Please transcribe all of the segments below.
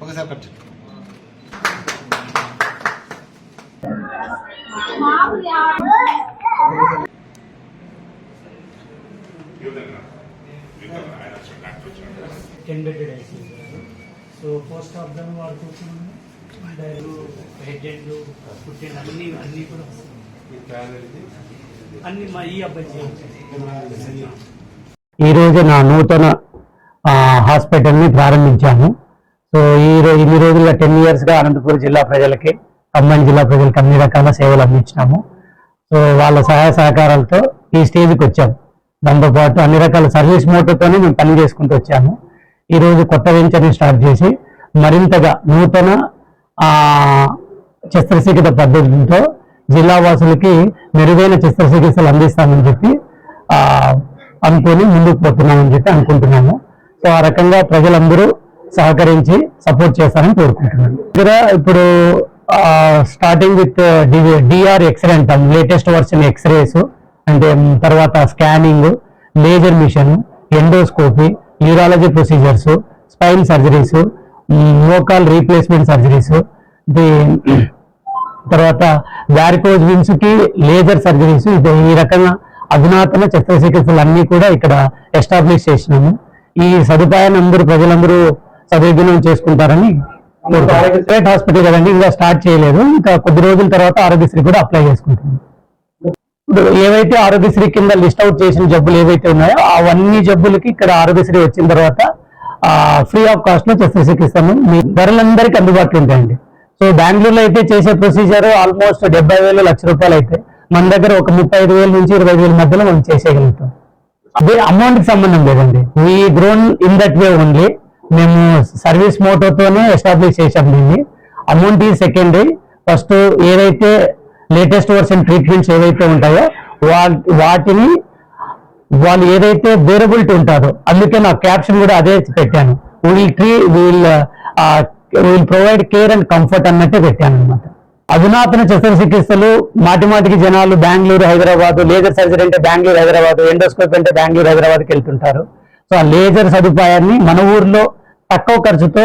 ఒకసారి cut bedded ICU. So post of them వాడు కూర్చున్నాము హెడ్ అండ్ ఫుట్ అండ్ అన్నీ కూడా అన్ని మా ఈ అబ్బాయి. ఈరోజు నా నూతన హాస్పిటల్ని ప్రారంభించాము. సో ఇన్ని రోజులుగా 10 yearsగా అనంతపురం జిల్లా ప్రజలకి, ఖమ్మం జిల్లా ప్రజలకు అన్ని రకాల సేవలు అందించినాము. సో వాళ్ళ సహాయ సహకారాలతో ఈ స్టేజ్కి వచ్చాము. దాంతోపాటు అన్ని రకాల సర్వీస్ మోటోతోనే మేము పని చేసుకుంటూ వచ్చాము. ఈరోజు కొత్త వెంచర్ని స్టార్ట్ చేసి మరింతగా నూతన శస్త్రచికిత్స పద్ధతులతో జిల్లా వాసులకి మెరుగైన శస్త్రచికిత్సలు అందిస్తామని చెప్పి అనుకొని ముందుకు పోతున్నామని చెప్పి అనుకుంటున్నాము. సో ఆ రకంగా ప్రజలందరూ సహకరించి సపోర్ట్ చేస్తారని కోరుకుంటున్నాను. ఇప్పుడు స్టార్టింగ్ విత్ డిఆర్ ఎక్స్రే అంటాం, లేటెస్ట్ వర్షన్ ఎక్స్రేస్, అంటే తర్వాత scanning, laser machine, endoscopy, neurology procedures, spine surgeries, మోకాల్ రీప్లేస్మెంట్ సర్జరీస్, తర్వాత వారికోజ్ విన్స్ కి లేజర్ సర్జరీస్, ఈ రకంగా అధునాతన శస్త్రచికిత్సలు అన్ని కూడా ఇక్కడ ఎస్టాబ్లిష్ చేసినాము. ఈ సదుపాయాన్ని అందరూ ప్రజలందరూ సద్వినియోగం చేసుకుంటారని ప్రైవేట్ హాస్పిటల్ కదండి, ఇంకా స్టార్ట్ చేయలేదు. ఇంకా కొద్ది రోజుల తర్వాత ఆరోగ్యశ్రీ కూడా అప్లై చేసుకుంటాము. ఇప్పుడు ఏవైతే ఆరోగ్యశ్రీ కింద లిస్ట్ అవుట్ చేసిన జబ్బులు ఏవైతే ఉన్నాయో అవన్నీ జబ్బులకి ఇక్కడ ఆరోగ్యశ్రీ వచ్చిన తర్వాత ఫ్రీ ఆఫ్ కాస్ట్ లో శస్త్రచికిత్సను మీ ధరలందరికీ అందుబాటులో ఉంటాయండి. సో బెంగళూరులో అయితే చేసే ప్రొసీజర్ ఆల్మోస్ట్ 70,000 లక్ష రూపాయలు అయితే మన దగ్గర ఒక 35,000 నుంచి 20,000 మధ్యలో మనం చేసేయగలుగుతాం. అదే అమౌంట్ కి సంబంధం లేదండి. We grown in that way only. మేము సర్వీస్ మోటోతోనే ఎస్టాబ్లిష్ చేసాం దీన్ని. అమౌంట్ ఈ సెకండరీ. ఫస్ట్ ఏదైతే లేటెస్ట్ వర్షన్ ట్రీట్మెంట్స్ ఏవైతే ఉంటాయో వాటిని వాళ్ళు ఏదైతే వేరబిలిటీ ఉంటుందో, అందుకే నా క్యాప్షన్ కూడా అదే పెట్టాను, will provide care and comfort అన్నట్టే పెట్టాను అనమాట. అధునాతన శస్త్రచికిత్సలు మాటిమాటికి జనాలు బెంగళూరు, హైదరాబాద్, లేజర్ సర్జరీ అంటే బెంగళూరు, హైదరాబాద్, ఎండోస్కోపీ అంటే బెంగళూరు, హైదరాబాద్కి వెళ్తుంటారు. సో ఆ లేజర్ సదుపాయాన్ని మన ఊర్లో తక్కువ ఖర్చుతో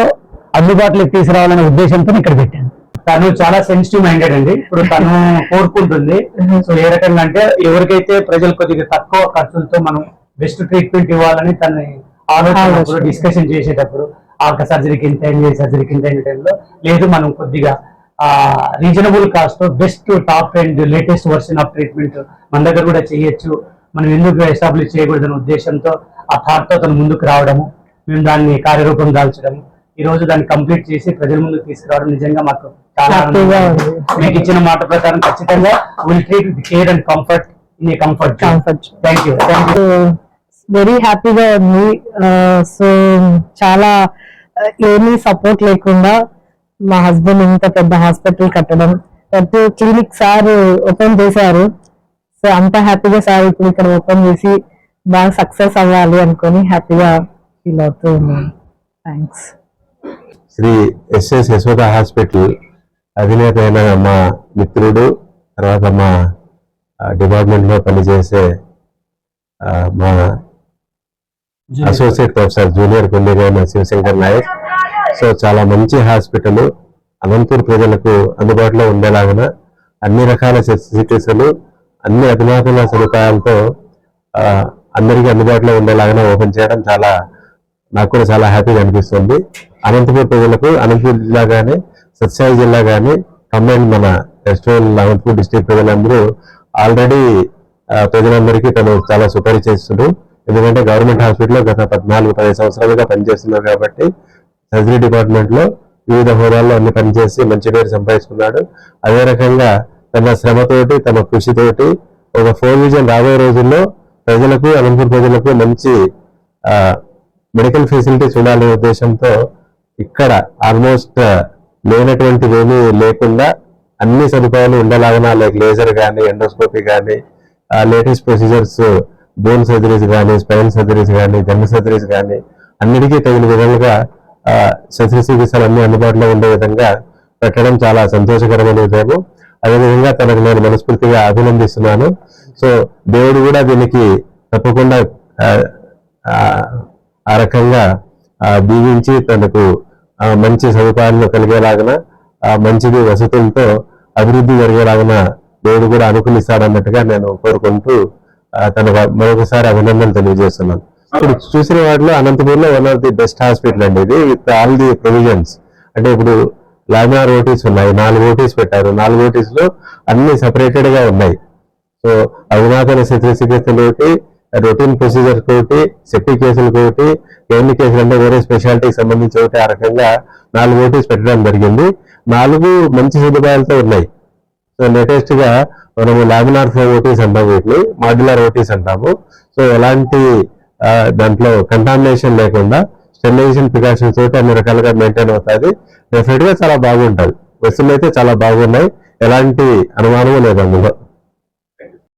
అందుబాటులోకి తీసుకురావాలనే ఉద్దేశంతో ఇక్కడ పెట్టాను. తను చాలా సెన్సిటివ్ మైండెడ్ అండి. ఇప్పుడు తను కోరుకుంటుంది. సో ఏ రకంగా అంటే ఎవరికైతే ప్రజలు కొద్దిగా తక్కువ ఖర్చులతో మనం బెస్ట్ ట్రీట్మెంట్ ఇవ్వాలని తన ఆలోచన డిస్కషన్ చేసేటప్పుడు ఆ సర్జరీకి ఇంత అయింది, సర్జరీకి ఇంత అయిన టైంలో లేదు, మనం కొద్దిగా reasonable cost best top and latest version of treatment మన దగ్గర కూడా చేయొచ్చు, మనం ఎందుకు ఎస్టాబ్లిష్ చేయకూడదనే ఉద్దేశంతో ఆ థాట్ తో తను ముందుకు రావడము, మేము దాన్ని కార్యరూపం దాల్చడము, ఈ రోజు దాన్ని కంప్లీట్ చేసి ప్రజల ముందుకు తీసుకురావడం నిజంగా మాకు చాలా మీకు ఇచ్చిన మాట ప్రకారం ఖచ్చితంగా will treat with care and comfort in a comfort. Thank you. Very హ్యాపీగా ఉంది. సో చాలా ఏమీ సపోర్ట్ లేకుండా మా హస్బెండ్ ఇంత పెద్ద హాస్పిటల్ కట్టడం, ప్రతి క్లినిక్ సార్ ఓపెన్ చేశారు. సో అంత హ్యాపీగా సార్ ఇప్పుడు ఇక్కడ ఓపెన్ చేసి బాగా సక్సెస్ అవ్వాలి అనుకొని హ్యాపీగా ఫీల్ అవుతూ ఉన్నాను. Thanks. Shri SS Yashoda hospital అధినేత అయిన మా మిత్రుడు, తర్వాత మా డిపార్ట్మెంట్లో పనిచేసే మా అసోసియేట్ ప్రొఫెసర్ జూనియర్ కొల్లేరు అయిన శివశంకర్ నాయక్. సో చాలా మంచి హాస్పిటల్, అనంతపూర్ ప్రజలకు అందుబాటులో ఉండేలాగిన అన్ని రకాల చికిత్సలు, అన్ని అధునాతన సదుపాయాలతో అందరికీ అందుబాటులో ఉండేలాగా ఓపెన్ చేయడం నాకు కూడా చాలా హ్యాపీగా అనిపిస్తుంది. అనంతపూర్ ప్రజలకు, అనంతపూర్ జిల్లా కానీ, సత్యసాయి జిల్లా కానీ, కంబైన్ మన వెస్ట్రల్ అనంతపూర్ డిస్ట్రిక్ట్ ప్రజలందరూ ఆల్రెడీ ప్రజలందరికీ తను చాలా సుపరిచితుడు. ఎందుకంటే గవర్నమెంట్ హాస్పిటల్లో గత 14-15 సంవత్సరాలుగా పనిచేస్తున్నారు కాబట్టి సర్జరీ డిపార్ట్మెంట్ లో వివిధ హోదాల్లో అన్ని పనిచేసి మంచి పేరు సంపాదించుకున్నాడు. అదే రకంగా తన శ్రమతోటి, తన కృషితోటి ఒక 4 విజన్ రాబోయే రోజుల్లో ప్రజలకు, అనంతపూర్ ప్రజలకు మంచి మెడికల్ ఫెసిలిటీస్ ఉండాలనే ఉద్దేశంతో ఇక్కడ ఆల్మోస్ట్ లేనటువంటివి ఏమీ లేకుండా అన్ని సదుపాయాలు ఉండేలాగా, లైక్ లేజర్ కానీ, ఎండోస్కోపీ కానీ, లేటెస్ట్ ప్రొసీజర్స్, బోన్ సర్జరీస్ కానీ, స్పైన్ సర్జరీస్ కానీ, జనరల్ సర్జరీస్ కానీ అన్నిటికీ తగిన విధంగా శస్త్రచికిత్సలు అన్ని అందుబాటులో ఉండే విధంగా పెట్టడం చాలా సంతోషకరమైన విషయం. అదేవిధంగా తనకు నేను మనస్ఫూర్తిగా అభినందిస్తున్నాను. సో దేవుడు కూడా దీనికి తప్పకుండా ఆ రకంగా దీవించి తనకు మంచి సదుపాయాలను కలిగేలాగన మంచిది వసతులతో అభివృద్ధి జరిగేలాగన దేవుడు కూడా అనుకూలిస్తాడన్నట్టుగా నేను కోరుకుంటూ తనకు మరొకసారి అభినందనలు తెలియజేస్తున్నాను. ఇప్పుడు చూసిన వాటిలో అనంతపూర్లో one of the best hospital అండి ఇది, విత్ ఆల్ ది ప్రొవిజన్స్. అంటే ఇప్పుడు లామినార్ ఓటీస్ ఉన్నాయి, 4 ఓటీస్ పెట్టారు, 4 ఓటీస్ లో అన్ని సెపరేటెడ్ గా ఉన్నాయి. సో అధునాతన శస్త్రచికిత్సలతోటి, రొటీన్ ప్రొసీజర్ తోటి, సెప్టిక్ కేసులు తోటి, గైనిక్ కేసులు అంటే వేరే స్పెషాలిటీకి సంబంధించి ఒకటి, ఆ రకంగా 4 ఓటీస్ పెట్టడం జరిగింది. 4 మంచి సదుపాయాలతో ఉన్నాయి. సో లేటెస్ట్ గా మనము లామినార్ ఫ్లో ఓటీస్ అంటాము, వీటిని మాడ్యులర్ ఓటీస్ అంటాము. సో ఎలాంటి దాంట్లో కంటామినేషన్ లేకుండా స్టెరిలైజేషన్ ప్రికాషన్స్ తోటి అన్ని రకాలుగా మెయింటైన్ అవుతుంది. డెఫినెట్ గా చాలా బాగుంటది. వస్తువులు అయితే చాలా బాగున్నాయి, ఎలాంటి అనుమానము లేదు అందులో.